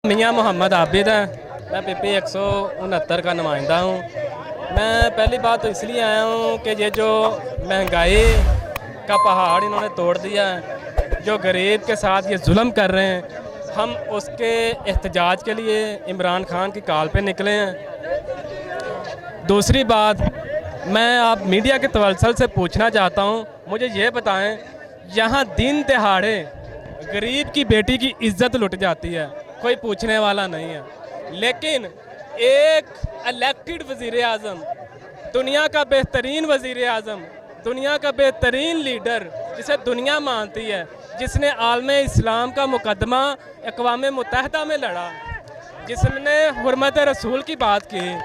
मियाँ मोहम्मद आबिद है। मैं पीपी 169 का नुमाइंदा हूँ। मैं पहली बात तो इसलिए आया हूँ कि ये जो महंगाई का पहाड़ इन्होंने तोड़ दिया है, जो गरीब के साथ ये जुल्म कर रहे हैं, हम उसके एहतजाज के लिए इमरान खान की कॉल पे निकले हैं। दूसरी बात, मैं आप मीडिया के तवज्जुह से पूछना चाहता हूँ, मुझे ये बताएं, यहाँ दिन दहाड़े गरीब की बेटी की इज्जत लुट जाती है, कोई पूछने वाला नहीं है। लेकिन एक इलेक्टेड वज़ीर आज़म, दुनिया का बेहतरीन वज़ीर आज़म, दुनिया का बेहतरीन लीडर, जिसे दुनिया मानती है, जिसने आलम इस्लाम का मुकदमा अक़वाम मुत्तहिदा में लड़ा, जिसने हुर्मत रसूल की बात की,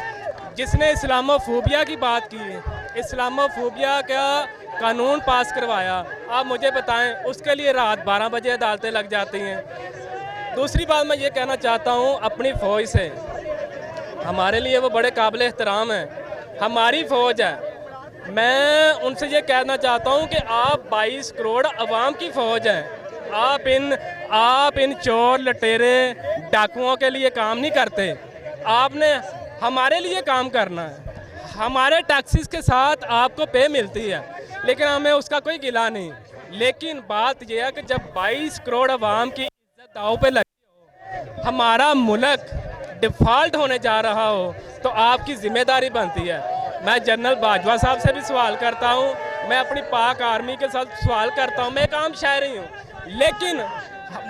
जिसने इस्लामोफोबिया की बात की, इस्लामोफोबिया का कानून पास करवाया, आप मुझे बताएं उसके लिए रात 12 बजे अदालतें लग जाती हैं। दूसरी बात मैं ये कहना चाहता हूँ अपनी फ़ौज से, हमारे लिए वो बड़े काबिल एहतराम हैं, हमारी फ़ौज है। मैं उनसे ये कहना चाहता हूँ कि आप 22 करोड़ अवाम की फ़ौज हैं। आप इन चोर लटेरे डाकुओं के लिए काम नहीं करते, आपने हमारे लिए काम करना है। हमारे टैक्सेस के साथ आपको पे मिलती है, लेकिन हमें उसका कोई गिला नहीं। लेकिन बात यह है कि जब 22 करोड़ अवाम की इज्जत दांव पे लगी हो, हमारा मुल्क डिफ़ॉल्ट होने जा रहा हो, तो आपकी ज़िम्मेदारी बनती है। मैं जनरल बाजवा साहब से भी सवाल करता हूँ, मैं अपनी पाक आर्मी के साथ सवाल करता हूँ, मैं एक आम शहरी हूँ, लेकिन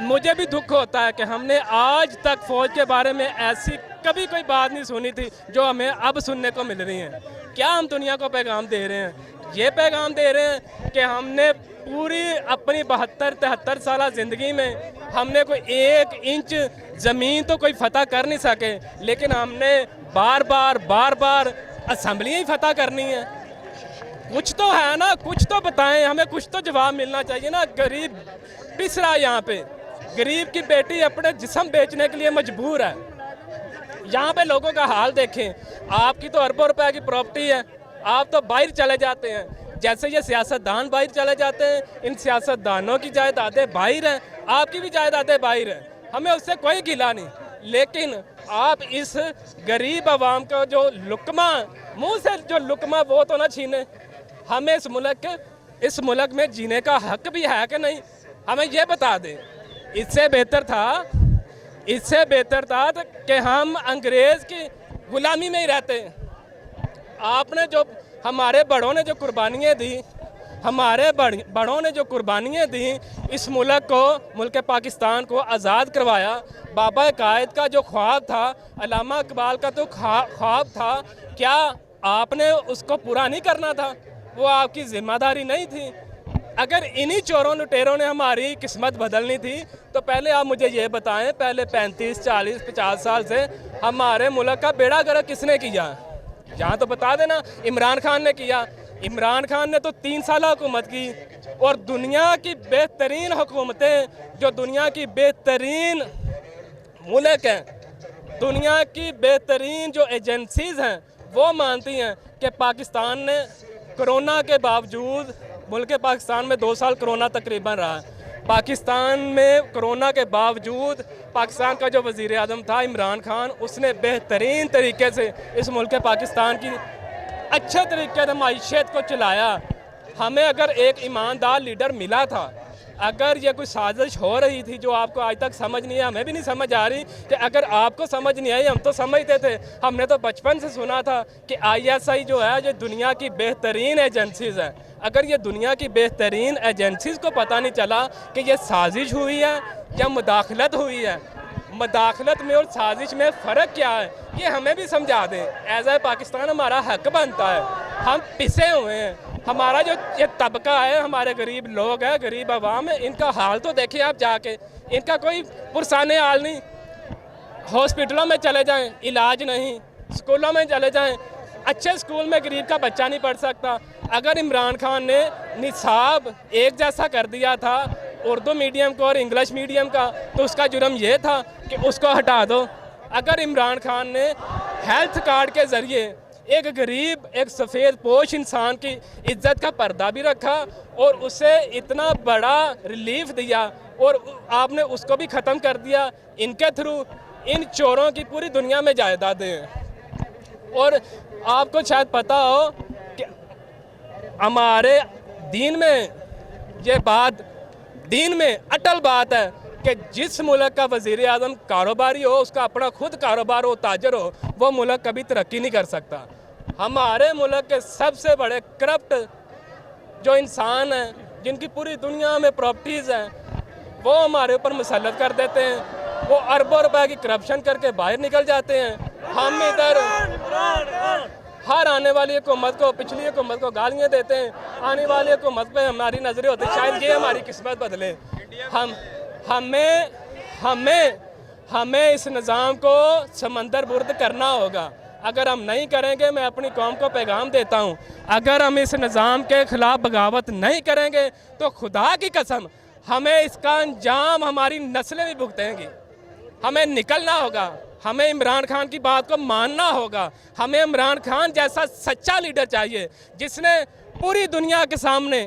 मुझे भी दुख होता है कि हमने आज तक फ़ौज के बारे में ऐसी कभी कोई बात नहीं सुनी थी जो हमें अब सुनने को मिल रही है। क्या हम दुनिया को पैगाम दे रहे हैं? ये पैगाम दे रहे हैं कि हमने पूरी अपनी 72-73 साल ज़िंदगी में हमने कोई 1 इंच ज़मीन तो कोई फतह कर नहीं सके, लेकिन हमने बार बार असम्बलियाँ ही फतह करनी है। कुछ तो है ना, कुछ तो बताएं हमें, कुछ तो जवाब मिलना चाहिए ना। गरीब पिस रहा है यहाँ पे, गरीब की बेटी अपने जिस्म बेचने के लिए मजबूर है। यहाँ पे लोगों का हाल देखें, आपकी तो अरबों रुपए की प्रॉपर्टी है, आप तो बाहर चले जाते हैं, जैसे ये सियासतदान बाहर चले जाते हैं, इन सियासतदानों की जायदादें बाहर हैं, आपकी भी जायदादें बाहर हैं, हमें उससे कोई गिला नहीं। लेकिन आप इस गरीब आवाम का जो लुकमा, मुंह से जो लुकमा वो तो ना छीने। हमें इस मुल्क में जीने का हक भी है कि नहीं, हमें ये बता दें। इससे बेहतर था कि हम अंग्रेज़ की गुलामी में ही रहते। आपने जो हमारे बड़ों ने जो कुर्बानियाँ दी, हमारे बड़ों ने जो कुर्बानियाँ दी, इस मुल्क पाकिस्तान को आज़ाद करवाया। बाबा कायद का जो ख्वाब था, अल्लामा इकबाल का तो ख्वाब था, क्या आपने उसको पूरा नहीं करना था? वो आपकी ज़िम्मेदारी नहीं थी? अगर इन्हीं चोरों लुटेरों ने हमारी किस्मत बदलनी थी, तो पहले आप मुझे ये बताएं, पहले 35, 40, 50 साल से हमारे मुल्क का बेड़ा गर्क किसने किया? यहाँ तो बता देना। इमरान खान ने किया। इमरान खान ने तो 3 साल हुकूमत की, और दुनिया की बेहतरीन हुकूमतें, जो दुनिया की बेहतरीन मुल्क हैं, दुनिया की बेहतरीन जो एजेंसीज़ हैं, वो मानती हैं कि पाकिस्तान ने कोरोना के बावजूद, मुल्क पाकिस्तान में 2 साल कोरोना तकरीबन रहा, पाकिस्तान में कोरोना के बावजूद पाकिस्तान का जो वज़ीर आज़म था इमरान खान, उसने बेहतरीन तरीके से इस मुल्क पाकिस्तान की अच्छे तरीके से माईशत को चलाया। हमें अगर एक ईमानदार लीडर मिला था, अगर ये कोई साजिश हो रही थी जो आपको आज तक समझ नहीं है, हमें भी नहीं समझ आ रही, कि अगर आपको समझ नहीं आई, हम तो समझते थे। हमने तो बचपन से सुना था कि ISI जो है ये दुनिया की बेहतरीन एजेंसीज़ है। अगर ये दुनिया की बेहतरीन एजेंसीज़ को पता नहीं चला कि ये साजिश हुई है या मुदाखलत हुई है, मुदाखलत में और साजिश में फ़र्क क्या है, ये हमें भी समझा दें। एज़ ए पाकिस्तान हमारा हक बनता है, हम पिसे हुए हैं। हमारा जो ये तबका है, हमारे गरीब लोग हैं, गरीब आवाम है, इनका हाल तो देखिए आप जाके, इनका कोई पुरसाने हाल नहीं। हॉस्पिटलों में चले जाएं, इलाज नहीं, स्कूलों में चले जाएं, अच्छे स्कूल में गरीब का बच्चा नहीं पढ़ सकता। अगर इमरान खान ने निसाब एक जैसा कर दिया था उर्दू मीडियम को और इंग्लिश मीडियम का, तो उसका जुर्म ये था कि उसको हटा दो। अगर इमरान खान ने हेल्थ कार्ड के ज़रिए एक गरीब, एक सफ़ेद पोश इंसान की इज्जत का पर्दा भी रखा और उसे इतना बड़ा रिलीफ दिया, और आपने उसको भी ख़त्म कर दिया इनके थ्रू। इन चोरों की पूरी दुनिया में जायदादें हैं। और आपको शायद पता हो कि हमारे दीन में ये बात, दीन में अटल बात है कि जिस मुल्क का वज़ीर आज़म कारोबारी हो, उसका अपना खुद कारोबार हो, ताजर हो, वो मुल्क कभी तरक्की नहीं कर सकता। हमारे मुल्क के सबसे बड़े करप्ट जो इंसान हैं, जिनकी पूरी दुनिया में प्रॉपर्टीज़ हैं, वो हमारे ऊपर मुसल्लत कर देते हैं। वो अरबों रुपए की करप्शन करके बाहर निकल जाते हैं। हम इधर हर आने वाली हुकूमत को, पिछली हुकूमत को गालियाँ देते हैं, आने वाली हुकूमत पे हमारी नज़रें होती हैं शायद ये हमारी किस्मत बदले। हमें इस निज़ाम को समंदर बुर्द करना होगा। अगर हम नहीं करेंगे, मैं अपनी कौम को पैगाम देता हूँ, अगर हम इस निज़ाम के ख़िलाफ़ बगावत नहीं करेंगे तो खुदा की कसम हमें इसका अंजाम हमारी नस्लें भी भुगतेंगी। हमें निकलना होगा, हमें इमरान खान की बात को मानना होगा। हमें इमरान खान जैसा सच्चा लीडर चाहिए जिसने पूरी दुनिया के सामने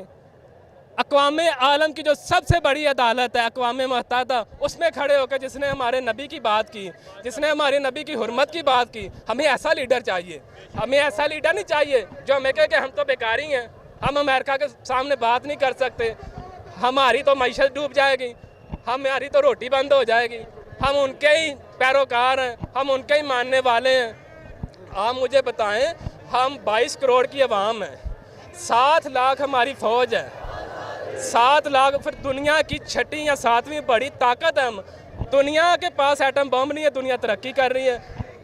अक़वाम आलम की जो सबसे बड़ी अदालत है अक़वाम मुत्तहिदा, उसमें खड़े होकर जिसने हमारे नबी की बात की, जिसने हमारे नबी की हुर्मत की बात की, हमें ऐसा लीडर चाहिए। हमें ऐसा लीडर नहीं चाहिए जो हमें कहे कि हम तो बेकारी हैं, हम अमेरिका के सामने बात नहीं कर सकते, हमारी तो मईशत डूब जाएगी, हमारी तो रोटी बंद हो जाएगी, हम उनके ही पैरोकार हैं, हम उनके ही मानने वाले हैं। आप मुझे बताएं, हम 22 करोड़ की आवाम है, 7 लाख हमारी फ़ौज है, 7 लाख, फिर दुनिया की 6वीं या 7वीं बड़ी ताकत है। हम दुनिया के पास एटम बम नहीं है, दुनिया तरक्की कर रही है।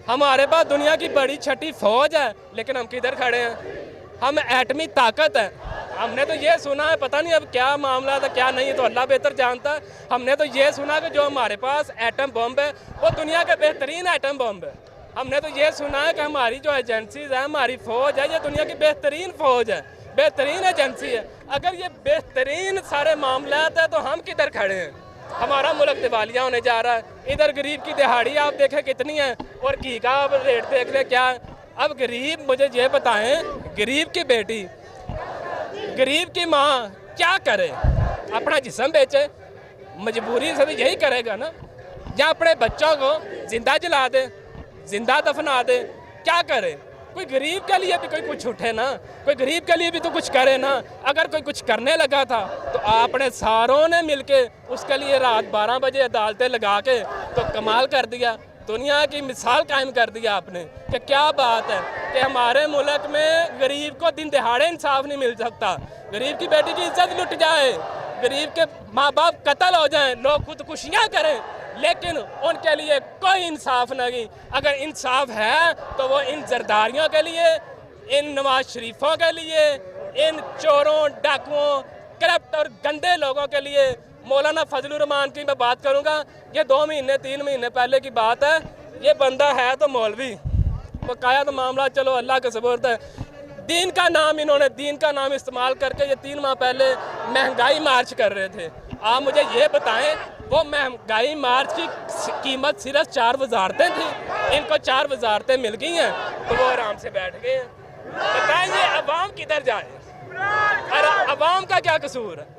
हमारे पास दुनिया की बड़ी 6ठी फ़ौज है, लेकिन हम किधर खड़े हैं? हम एटमी ताकत है। हमने तो ये सुना है, पता नहीं अब क्या मामला था क्या नहीं, तो अल्लाह बेहतर जानता है। हमने तो ये सुना कि जो हमारे पास एटम बम है वो दुनिया के बेहतरीन एटम बम है। हमने तो ये सुना है कि हमारी जो एजेंसीज है, हमारी फ़ौज है, ये दुनिया की बेहतरीन फ़ौज है, बेहतरीन एजेंसी है। अगर ये बेहतरीन सारे मामलात है तो हम किधर खड़े हैं? हमारा मुल्क दिवालिया होने जा रहा है। इधर गरीब की दिहाड़ी आप देखें कितनी है, और घी का आप रेट देख लें क्या। अब गरीब, मुझे ये बताएं, गरीब की बेटी, गरीब की माँ क्या करे? अपना जिस्म बेचे, मजबूरी से भी यही करेगा ना, या अपने बच्चों को जिंदा जला दे, जिंदा दफना दे, क्या करे? कोई गरीब के लिए भी कोई कुछ उठे ना, कोई गरीब के लिए भी तो कुछ करे ना। अगर कोई कुछ करने लगा था तो आपने सारों ने मिलके उसके लिए रात 12 बजे अदालतें लगा के तो कमाल कर दिया, दुनिया की मिसाल कायम कर दिया आपने। कि क्या बात है कि हमारे मुल्क में गरीब को दिन दिहाड़े इंसाफ नहीं मिल सकता, गरीब की बेटी की इज्जत लुट जाए, गरीब के माँ बाप कत्ल हो जाएं, लोग खुदकुशियाँ करें, लेकिन उनके लिए कोई इंसाफ नहीं। अगर इंसाफ है तो वो इन जरदारियों के लिए, इन नवाज शरीफों के लिए, इन चोरों, डाकुओं, करप्ट और गंदे लोगों के लिए। मौलाना फजलुर रहमान की मैं बात करूंगा, ये 2 महीने 3 महीने पहले की बात है। ये बंदा है तो मौलवी, बकाया तो मामला चलो अल्लाह के सुपुर्द है। दीन का नाम, इन्होंने दीन का नाम इस्तेमाल करके ये 3 माह पहले महंगाई मार्च कर रहे थे। आप मुझे ये बताएं, वो महंगाई मार्च की कीमत सिर्फ 4 वजारतें थी, इनको 4 वजारतें मिल गई हैं तो वो आराम से बैठ गए हैं। बताएं ये अवाम किधर जाए? और अवाम का क्या कसूर है?